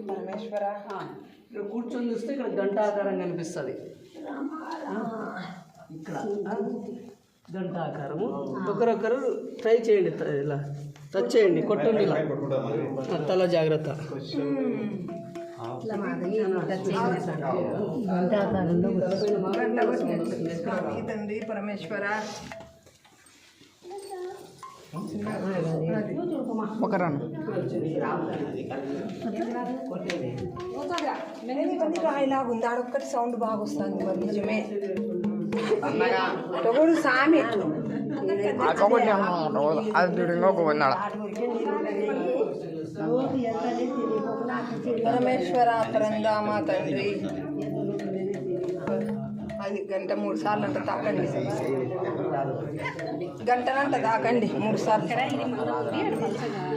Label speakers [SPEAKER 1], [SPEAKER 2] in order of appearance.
[SPEAKER 1] పరమేశ్వర
[SPEAKER 2] ఇక్కడ కూర్చొని చూస్తే ఇక్కడ గంటాకారం కనిపిస్తుంది. ఇక్కడ గంటాకారము. ఒకరొకరు ట్రై చేయండి, ఇలా టచ్ చేయండి, కొట్టండి ఇలా, తల జాగ్రత్త.
[SPEAKER 1] తండ్రి పరమేశ్వర ఒక రన్ ఇలాగుంది. ఆడొక్కటి సౌండ్ బాగా వస్తుంది. మరి నిజమే ఒకడు సామి పరమేశ్వర పరంధామ తండ్రి. అది గంట 3 సార్లు అంట తాకండి, గంటనంట తాకండి 3 సార్లు.